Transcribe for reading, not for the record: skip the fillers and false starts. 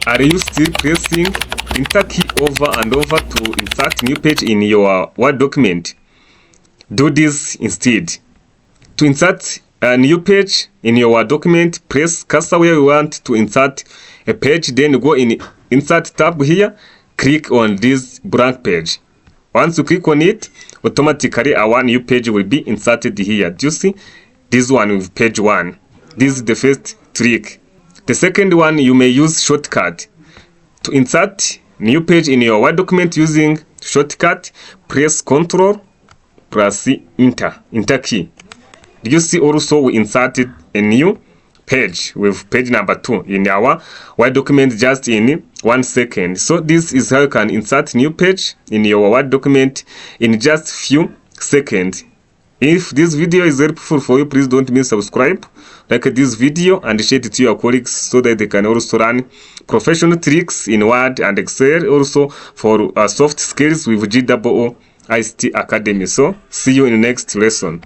Are you still pressing Enter key over and over to insert new page in your Word document? Do this instead. To insert a new page in your Word document, press cursor where you want to insert a page, then go in Insert tab here, click on this blank page. Once you click on it, automatically our new page will be inserted here. Do you see? This one with page 1. This is the first trick. The second one, you may use shortcut. To insert new page in your Word document using shortcut, press Ctrl plus Enter key. Do you see also we inserted a new page with page number 2 in our Word document just in 1 second. So this is how you can insert new page in your Word document in just few seconds. If this video is helpful for you, please don't miss subscribe, like this video and share it to your colleagues so that they can also learn professional tricks in Word and Excel, also for soft skills with GOOICT Academy. So see you in the next lesson.